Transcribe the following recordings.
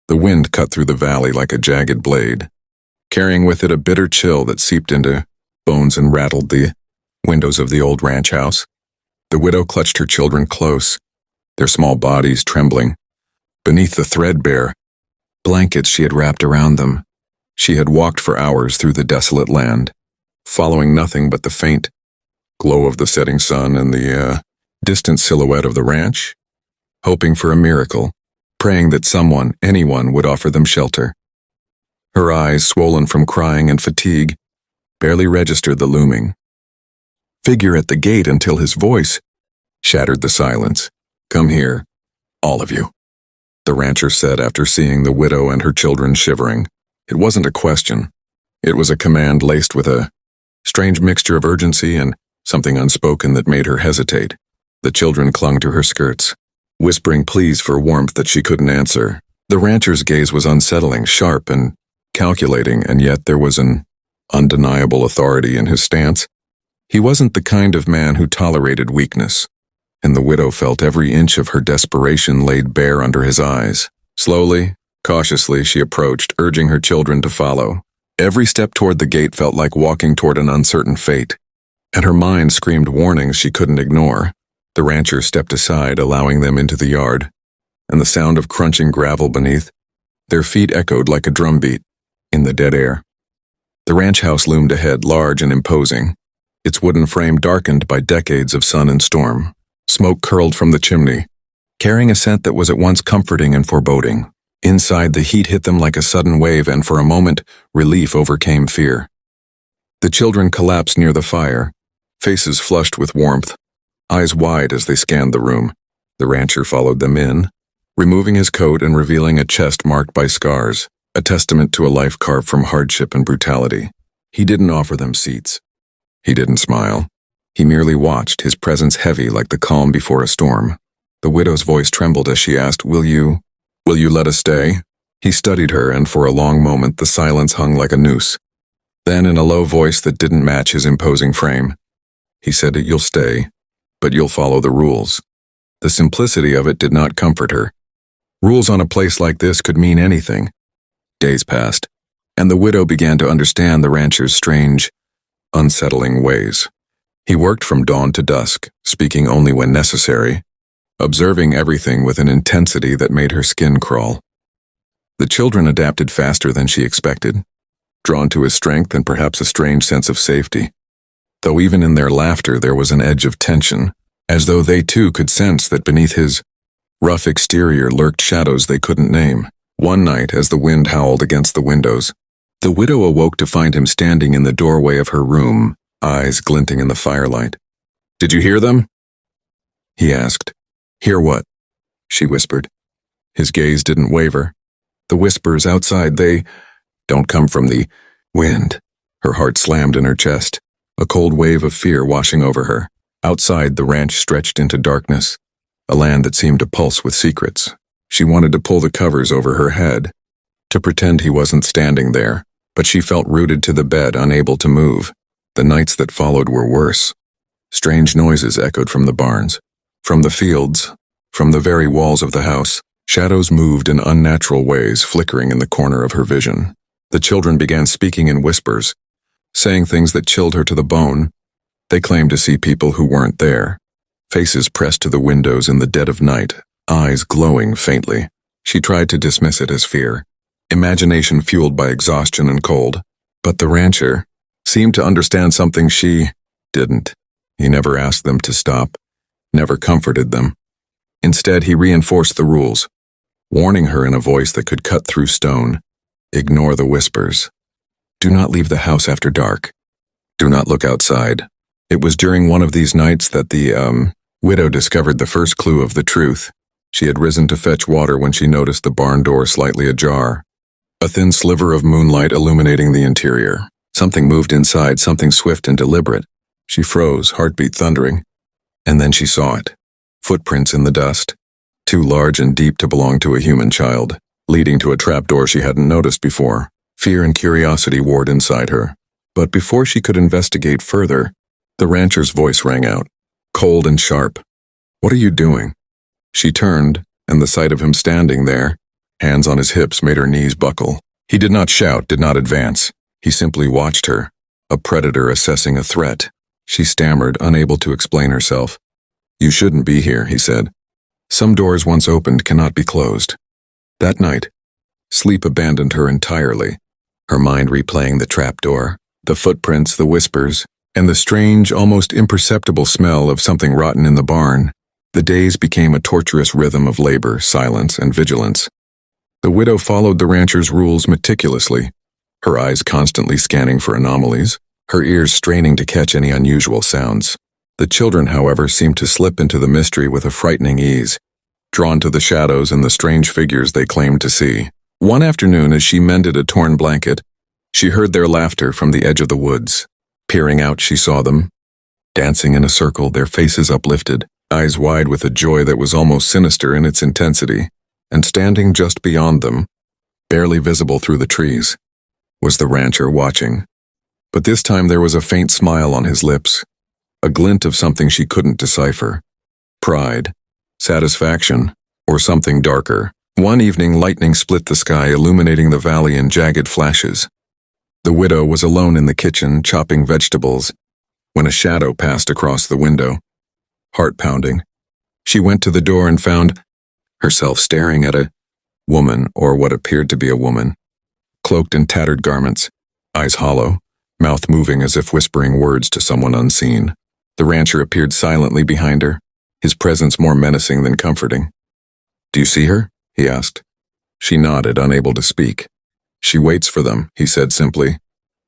The wind cut through the valley like a jagged blade, carrying with it a bitter chill that seeped into bones and rattled the windows of the old ranch house. The widow clutched her children close, their small bodies trembling. Beneath the threadbare blankets she had wrapped around them, she had walked for hours through the desolate land, following nothing but the faint glow of the setting sun and the distant silhouette of the ranch, hoping for a miracle, praying that someone, anyone, would offer them shelter. Her eyes, swollen from crying and fatigue, barely registered the looming figure at the gate until his voice shattered the silence. "Come here, all of you," the rancher said after seeing the widow and her children shivering. It wasn't a question. It was a command laced with a strange mixture of urgency and something unspoken that made her hesitate. The children clung to her skirts, whispering pleas for warmth that she couldn't answer. The rancher's gaze was unsettling, sharp and calculating, and yet there was an undeniable authority in his stance. He wasn't the kind of man who tolerated weakness, and the widow felt every inch of her desperation laid bare under his eyes. Slowly, cautiously, she approached, urging her children to follow. Every step toward the gate felt like walking toward an uncertain fate, and her mind screamed warnings she couldn't ignore. The rancher stepped aside, allowing them into the yard, and the sound of crunching gravel beneath their feet echoed like a drumbeat in the dead air. The ranch house loomed ahead, large and imposing, its wooden frame darkened by decades of sun and storm. Smoke curled from the chimney, carrying a scent that was at once comforting and foreboding. Inside, the heat hit them like a sudden wave, and for a moment, relief overcame fear. The children collapsed near the fire, faces flushed with warmth, eyes wide as they scanned the room. The rancher followed them in, removing his coat and revealing a chest marked by scars, a testament to a life carved from hardship and brutality. He didn't offer them seats. He didn't smile. He merely watched, his presence heavy like the calm before a storm. The widow's voice trembled as she asked, Will you let us stay?" He studied her, and for a long moment the silence hung like a noose. Then, in a low voice that didn't match his imposing frame, he said, "You'll stay, but you'll follow the rules." The simplicity of it did not comfort her. Rules on a place like this could mean anything. Days passed, and the widow began to understand the rancher's strange, unsettling ways. He worked from dawn to dusk, speaking only when necessary, observing everything with an intensity that made her skin crawl. The children adapted faster than she expected, drawn to his strength and perhaps a strange sense of safety. Though even in their laughter there was an edge of tension, as though they too could sense that beneath his rough exterior lurked shadows they couldn't name. One night, as the wind howled against the windows, the widow awoke to find him standing in the doorway of her room, eyes glinting in the firelight. "Did you hear them?" he asked. "Hear what?" she whispered. His gaze didn't waver. "The whispers outside, they don't come from the wind." Her heart slammed in her chest, a cold wave of fear washing over her. Outside, the ranch stretched into darkness, a land that seemed to pulse with secrets. She wanted to pull the covers over her head, to pretend he wasn't standing there, but she felt rooted to the bed, unable to move. The nights that followed were worse. Strange noises echoed from the barns, from the fields, from the very walls of the house. Shadows moved in unnatural ways, flickering in the corner of her vision. The children began speaking in whispers, saying things that chilled her to the bone. They claimed to see people who weren't there, faces pressed to the windows in the dead of night, eyes glowing faintly. She tried to dismiss it as fear, imagination fueled by exhaustion and cold. But the rancher seemed to understand something she didn't. He never asked them to stop, never comforted them. Instead, he reinforced the rules, warning her in a voice that could cut through stone. Ignore the whispers. Do not leave the house after dark. Do not look outside. It was during one of these nights that the widow discovered the first clue of the truth. She had risen to fetch water when she noticed the barn door slightly ajar, a thin sliver of moonlight illuminating the interior. Something moved inside, something swift and deliberate. She froze, heartbeat thundering, and then she saw it. Footprints in the dust, too large and deep to belong to a human child, leading to a trapdoor she hadn't noticed before. Fear and curiosity warred inside her. But before she could investigate further, the rancher's voice rang out, cold and sharp. "What are you doing?" She turned, and the sight of him standing there, Hands on his hips made her knees buckle. He did not shout, did not advance. He simply watched her, a predator assessing a threat. She stammered, unable to explain herself. "You shouldn't be here," he said. "Some doors once opened cannot be closed." That night, sleep abandoned her entirely, her mind replaying the trapdoor, the footprints, the whispers, and the strange, almost imperceptible smell of something rotten in the barn. The days became a torturous rhythm of labor, silence, and vigilance. The widow followed the rancher's rules meticulously, her eyes constantly scanning for anomalies, her ears straining to catch any unusual sounds. The children, however, seemed to slip into the mystery with a frightening ease, drawn to the shadows and the strange figures they claimed to see. One afternoon, as she mended a torn blanket, she heard their laughter from the edge of the woods. Peering out, she saw them, dancing in a circle, their faces uplifted, eyes wide with a joy that was almost sinister in its intensity. And standing just beyond them, barely visible through the trees, was the rancher watching. But this time there was a faint smile on his lips, a glint of something she couldn't decipher. Pride, satisfaction, or something darker. One evening, lightning split the sky, illuminating the valley in jagged flashes. The widow was alone in the kitchen, chopping vegetables, when a shadow passed across the window. Heart pounding, she went to the door and found herself staring at a woman, or what appeared to be a woman, cloaked in tattered garments, eyes hollow, mouth moving as if whispering words to someone unseen. The rancher appeared silently behind her, his presence more menacing than comforting. "Do you see her?" he asked. She nodded, unable to speak. "She waits for them," he said simply.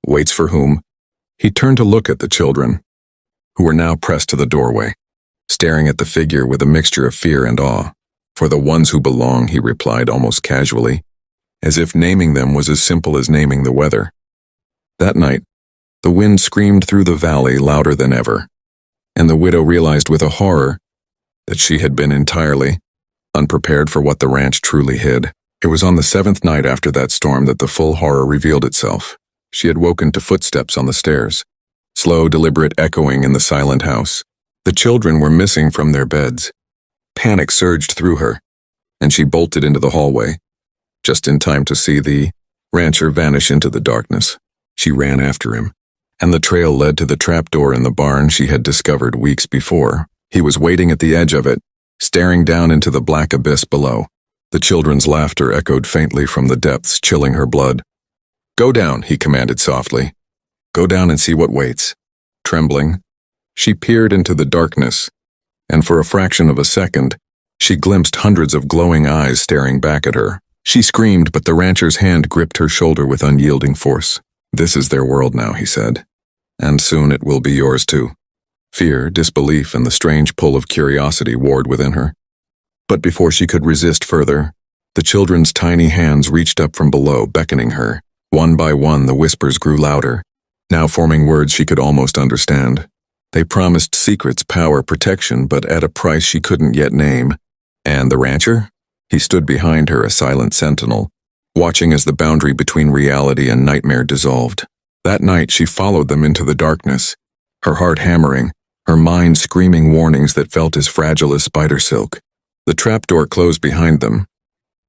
"Waits for whom?" He turned to look at the children, who were now pressed to the doorway, staring at the figure with a mixture of fear and awe. "For the ones who belong," he replied almost casually, as if naming them was as simple as naming the weather. That night, the wind screamed through the valley louder than ever, and the widow realized with a horror that she had been entirely unprepared for what the ranch truly hid. It was on the 7th night after that storm that the full horror revealed itself. She had woken to footsteps on the stairs, slow, deliberate echoing in the silent house. The children were missing from their beds. Panic surged through her, and she bolted into the hallway, just in time to see the rancher vanish into the darkness. She ran after him, and the trail led to the trapdoor in the barn she had discovered weeks before. He was waiting at the edge of it, staring down into the black abyss below. The children's laughter echoed faintly from the depths, chilling her blood. "Go down," he commanded softly. "Go down and see what waits." Trembling, she peered into the darkness, and for a fraction of a second, she glimpsed hundreds of glowing eyes staring back at her. She screamed, but the rancher's hand gripped her shoulder with unyielding force. "This is their world now," he said, "and soon it will be yours too." Fear, disbelief, and the strange pull of curiosity warred within her. But before she could resist further, the children's tiny hands reached up from below, beckoning her. One by one, the whispers grew louder, now forming words she could almost understand. They promised secrets, power, protection, but at a price she couldn't yet name. And the rancher? He stood behind her, a silent sentinel, watching as the boundary between reality and nightmare dissolved. That night she followed them into the darkness, her heart hammering, her mind screaming warnings that felt as fragile as spider silk. The trapdoor closed behind them,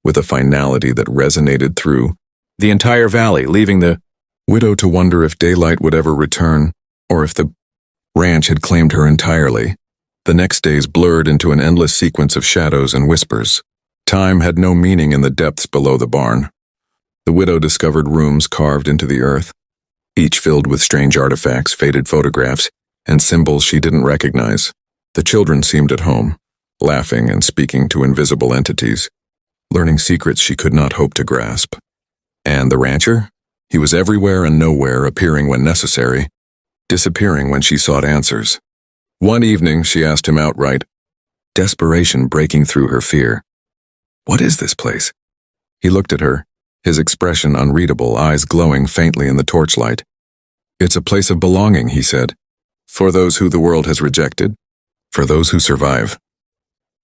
with a finality that resonated through the entire valley, leaving the widow to wonder if daylight would ever return, or if the ranch had claimed her entirely. The next days blurred into an endless sequence of shadows and whispers. Time had no meaning in the depths below the barn. The widow discovered rooms carved into the earth, each filled with strange artifacts, faded photographs, and symbols she didn't recognize. The children seemed at home, laughing and speaking to invisible entities, learning secrets she could not hope to grasp. And the rancher? He was everywhere and nowhere, appearing when necessary, disappearing when she sought answers. One evening, she asked him outright, desperation breaking through her fear. "What is this place?" He looked at her, his expression unreadable, eyes glowing faintly in the torchlight. "It's a place of belonging," he said. "For those who the world has rejected, for those who survive."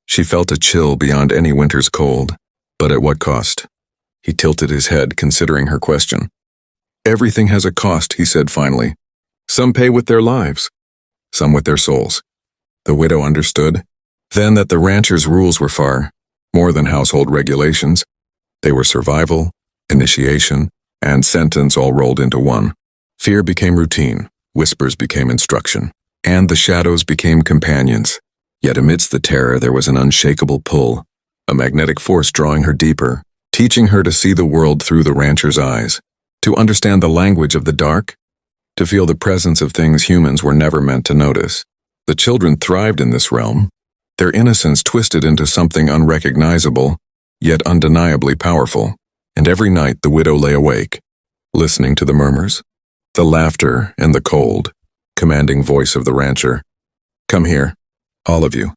She felt a chill beyond any winter's cold, but at what cost? He tilted his head, considering her question. "Everything has a cost," he said finally. "Some pay with their lives, some with their souls." The widow understood then that the rancher's rules were far more than household regulations. They were survival, initiation, and sentence all rolled into one. Fear became routine, whispers became instruction, and the shadows became companions. Yet amidst the terror there was an unshakable pull, a magnetic force drawing her deeper, teaching her to see the world through the rancher's eyes, to understand the language of the dark, to feel the presence of things humans were never meant to notice. The children thrived in this realm, their innocence twisted into something unrecognizable, yet undeniably powerful. And every night the widow lay awake, listening to the murmurs, the laughter, and the cold, commanding voice of the rancher. Come here, all of you.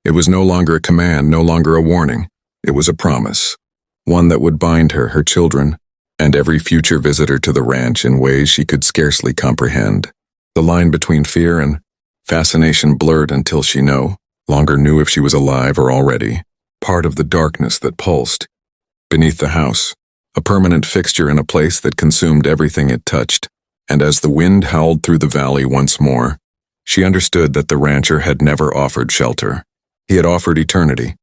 It was no longer a command, no longer a warning. It was a promise, one that would bind her, her children, and every future visitor to the ranch in ways she could scarcely comprehend. The line between fear and fascination blurred until she no longer knew if she was alive or already part of the darkness that pulsed beneath the house, a permanent fixture in a place that consumed everything it touched. And as the wind howled through the valley once more, she understood that the rancher had never offered shelter. He had offered eternity.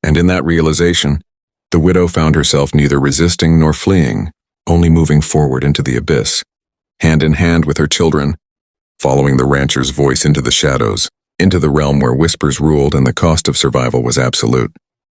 And in that realization, the widow found herself neither resisting nor fleeing, only moving forward into the abyss, hand in hand with her children, following the rancher's voice into the shadows, into the realm where whispers ruled and the cost of survival was absolute.